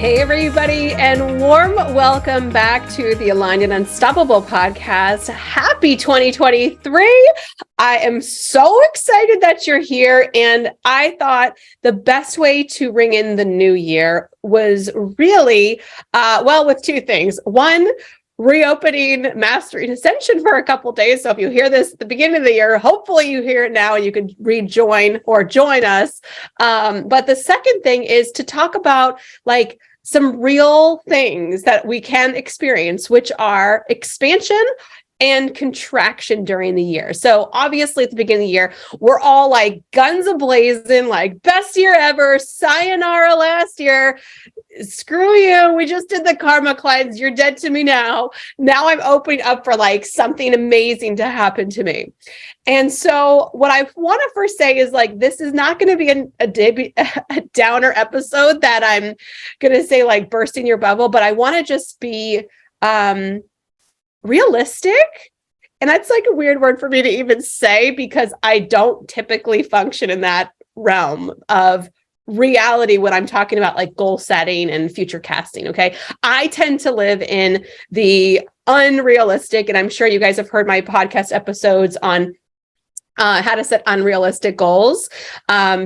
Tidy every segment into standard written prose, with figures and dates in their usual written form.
Hey, everybody, and warm welcome back to the Aligned and Unstoppable podcast. Happy 2023. I am so excited that you're here. And I thought the best way to ring in the new year was really, with two things. One, reopening Mastery Ascension for a couple days. So if you hear this at the beginning of the year, hopefully you hear it now and you can rejoin or join us. But the second thing is to talk about some real things that we can experience, which are expansion and contraction during the year. So obviously at the beginning of the year, we're all like guns a-blazing, like best year ever, sayonara last year. Screw you. We just did the karma cleanse. You're dead to me now. Now I'm opening up for like something amazing to happen to me. And so what I want to first say is like, this is not going to be a downer episode that I'm going to say like bursting your bubble, but I want to just be realistic. And that's like a weird word for me to even say because I don't typically function in that realm of reality when I'm talking about like goal setting and future casting. Okay. I tend to live in the unrealistic, and I'm sure you guys have heard my podcast episodes on how to set unrealistic goals.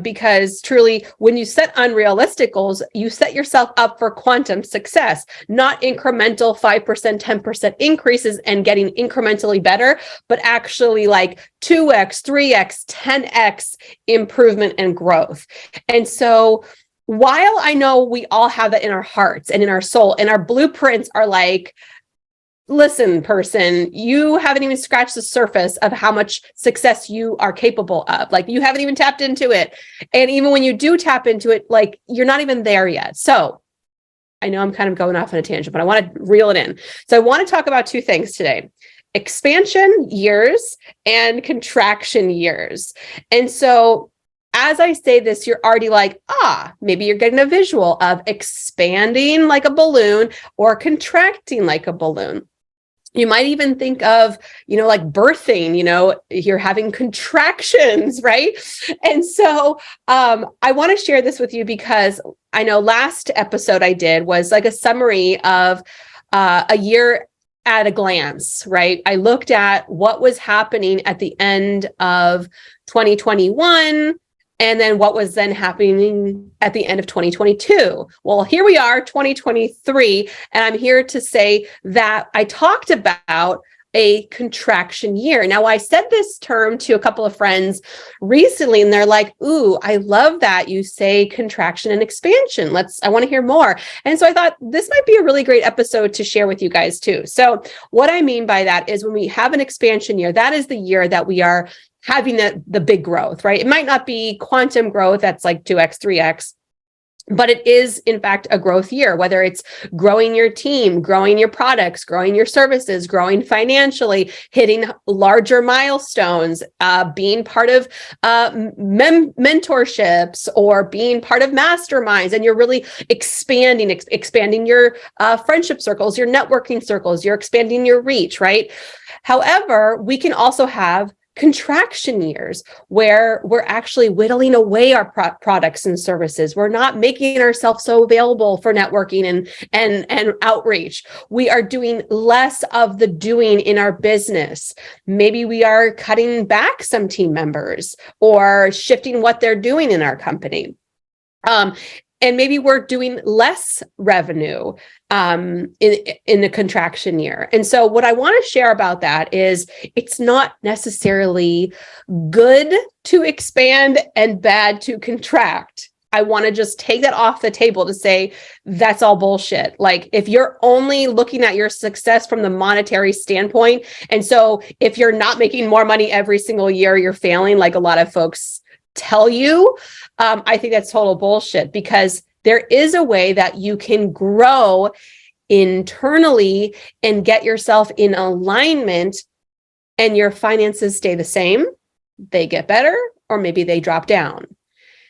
Because truly, when you set unrealistic goals, you set yourself up for quantum success, not incremental 5%, 10% increases and getting incrementally better, but actually like 2x, 3x, 10x improvement and growth. And so while I know we all have that in our hearts and in our soul, and our blueprints are like, listen, person, you haven't even scratched the surface of how much success you are capable of. Like you haven't even tapped into it. And even when you do tap into it, like you're not even there yet. So I know I'm kind of going off on a tangent, but I want to reel it in. So I want to talk about two things today: expansion years and contraction years. And so as I say this, you're already like, maybe you're getting a visual of expanding like a balloon or contracting like a balloon. You might even think of, like birthing, you're having contractions, right? And so I want to share this with you because I know last episode I did was like a summary of a year at a glance, right? I looked at what was happening at the end of 2021. And then what was then happening at the end of 2022? Well, here we are, 2023. And I'm here to say that I talked about a contraction year. Now, I said this term to a couple of friends recently, and they're like, ooh, I love that you say contraction and expansion. I want to hear more. And so I thought this might be a really great episode to share with you guys too. So what I mean by that is when we have an expansion year, that is the year that we are having the big growth, right? It might not be quantum growth that's like 2x, 3x, but it is in fact a growth year, whether it's growing your team, growing your products, growing your services, growing financially, hitting larger milestones, being part of mentorships or being part of masterminds. And you're really expanding your friendship circles, your networking circles, you're expanding your reach, right? However, we can also have contraction years where we're actually whittling away our products and services. We're not making ourselves so available for networking and outreach. We are doing less of the doing in our business. Maybe we are cutting back some team members or shifting what they're doing in our company. And maybe we're doing less revenue in the contraction year. And so what I want to share about that is it's not necessarily good to expand and bad to contract. I want to just take that off the table to say that's all bullshit. Like if you're only looking at your success from the monetary standpoint, and so if you're not making more money every single year, you're failing, like a lot of folks tell you, I think that's total bullshit, because there is a way that you can grow internally and get yourself in alignment and your finances stay the same, they get better, or maybe they drop down.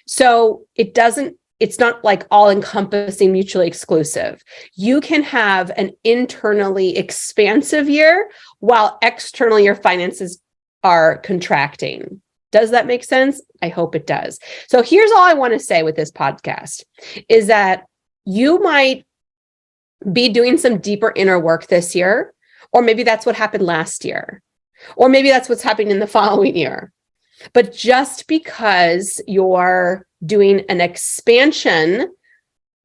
So it's not like all encompassing, mutually exclusive. You can have an internally expansive year while externally your finances are contracting. Does that make sense? I hope it does. So here's all I want to say with this podcast is that you might be doing some deeper inner work this year, or maybe that's what happened last year, or maybe that's what's happening in the following year. But just because you're doing an expansion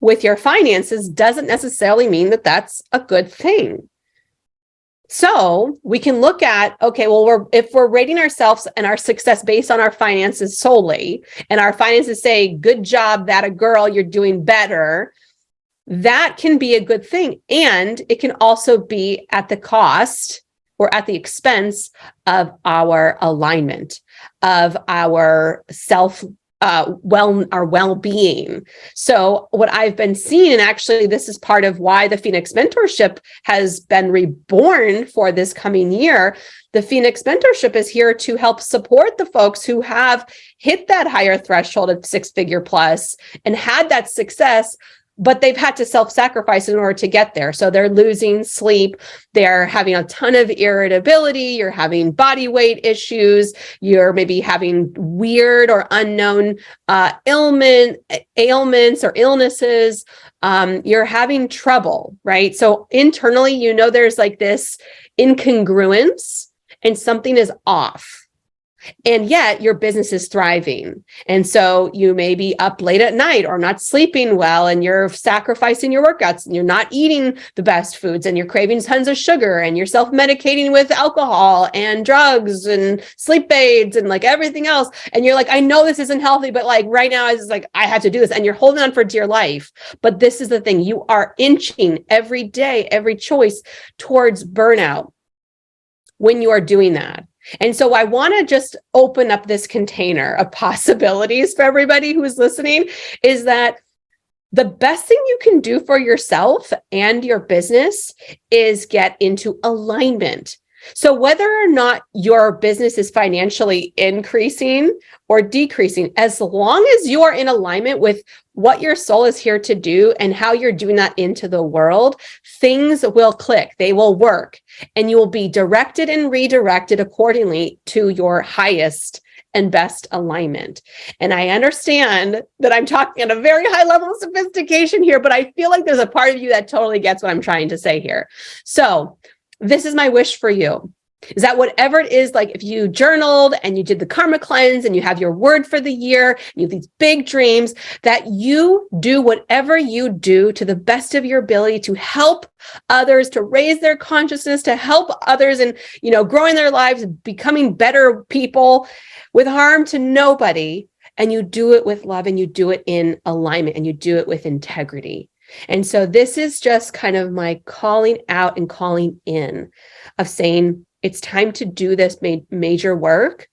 with your finances doesn't necessarily mean that that's a good thing. So we can look at, okay, well, if we're rating ourselves and our success based on our finances solely, and our finances say, good job, that a girl, you're doing better, that can be a good thing. And it can also be at the cost or at the expense of our alignment, of our our well-being. So what I've been seeing, and actually this is part of why the Phoenix Mentorship has been reborn for this coming year. The Phoenix Mentorship is here to help support the folks who have hit that higher threshold of 6-figure plus and had that success, but they've had to self-sacrifice in order to get there. So they're losing sleep. They're having a ton of irritability. You're having body weight issues. You're maybe having weird or unknown ailments or illnesses. You're having trouble, right? So internally, there's like this incongruence and something is off. And yet your business is thriving. And so you may be up late at night or not sleeping well, and you're sacrificing your workouts and you're not eating the best foods and you're craving tons of sugar and you're self-medicating with alcohol and drugs and sleep aids and like everything else. And you're like, I know this isn't healthy, but like right now it's like, I have to do this. And you're holding on for dear life. But this is the thing, you are inching every day, every choice towards burnout when you are doing that. And so I want to just open up this container of possibilities for everybody who is listening, is that the best thing you can do for yourself and your business is get into alignment. So whether or not your business is financially increasing or decreasing, as long as you are in alignment with what your soul is here to do and how you're doing that into the world, things will click, they will work, and you will be directed and redirected accordingly to your highest and best alignment. And I understand that I'm talking at a very high level of sophistication here, but I feel like there's a part of you that totally gets what I'm trying to say here. So this is my wish for you, is that whatever it is, like if you journaled and you did the karma cleanse and you have your word for the year, and you have these big dreams, that you do whatever you do to the best of your ability to help others, to raise their consciousness, to help others in, growing their lives, becoming better people with harm to nobody. And you do it with love, and you do it in alignment, and you do it with integrity. And so this is just kind of my calling out and calling in of saying it's time to do this major work,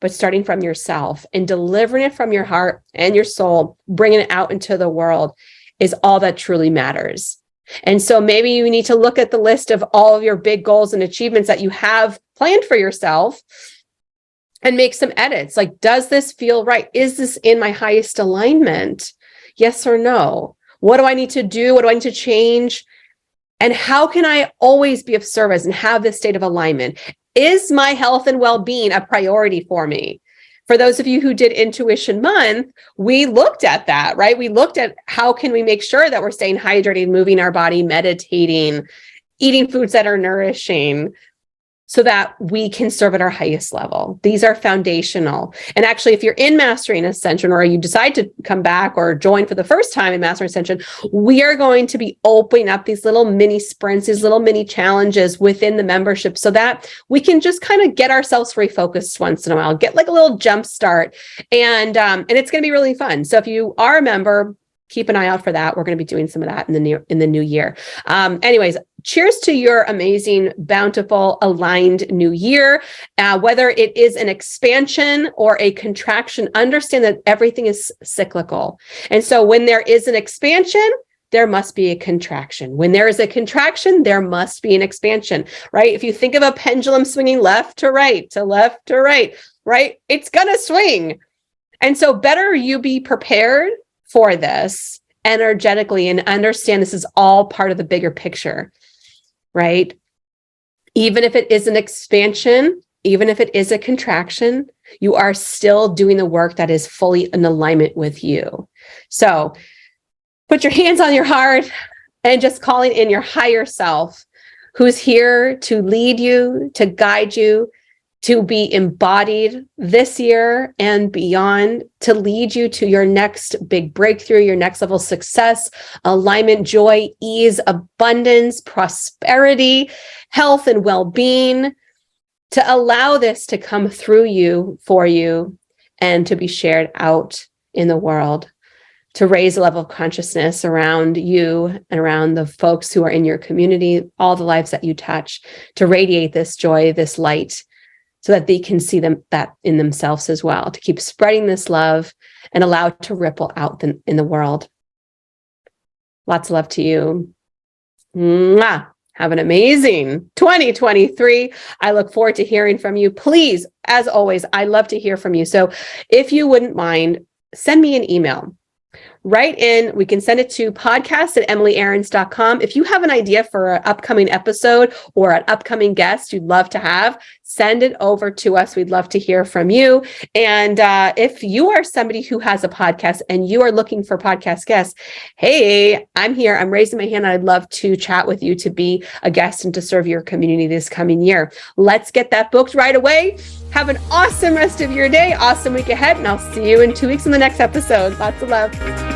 but starting from yourself and delivering it from your heart and your soul, bringing it out into the world is all that truly matters. And so maybe you need to look at the list of all of your big goals and achievements that you have planned for yourself and make some edits. Like, does this feel right? Is this in my highest alignment? Yes or no? What do I need to do? What do I need to change? And how can I always be of service and have this state of alignment? Is my health and well-being a priority for me? For those of you who did Intuition Month, we looked at that, right? We looked at how can we make sure that we're staying hydrated, moving our body, meditating, eating foods that are nourishing, so that we can serve at our highest level. These are foundational. And actually, if you're in Mastering Ascension, or you decide to come back or join for the first time in Mastering Ascension, we are going to be opening up these little mini sprints, these little mini challenges within the membership, so that we can just kind of get ourselves refocused once in a while, get like a little jump start. And it's going to be really fun. So if you are a member, keep an eye out for that. We're going to be doing some of that in the new year. Anyways, cheers to your amazing, bountiful, aligned new year. Whether it is an expansion or a contraction, understand that everything is cyclical. And so when there is an expansion, there must be a contraction. When there is a contraction, there must be an expansion, right? If you think of a pendulum swinging left to right, right? It's going to swing. And so better you be prepared for this energetically and understand this is all part of the bigger picture, right? Even if it is an expansion, even if it is a contraction, you are still doing the work that is fully in alignment with you. So Put your hands on your heart and just calling in your higher self, who's here to lead you, to guide you, to be embodied this year and beyond, to lead you to your next big breakthrough, your next level of success, alignment, joy, ease, abundance, prosperity, health, and well-being, to allow this to come through you, for you, and to be shared out in the world, to raise the level of consciousness around you and around the folks who are in your community, all the lives that you touch, to radiate this joy, this light, so that they can see that in themselves as well, to keep spreading this love and allow it to ripple out in the world. Lots of love to you. Mwah. Have an amazing 2023. I look forward to hearing from you. Please, as always, I love to hear from you. So if you wouldn't mind, send me an email. Write in, we can send it to podcast@emilyaarons.com. If you have an idea for an upcoming episode or an upcoming guest you'd love to have, send it over to us. We'd love to hear from you. And if you are somebody who has a podcast and you are looking for podcast guests, hey, I'm here. I'm raising my hand. I'd love to chat with you to be a guest and to serve your community this coming year. Let's get that booked right away. Have an awesome rest of your day, awesome week ahead, and I'll see you in 2 weeks in the next episode. Lots of love.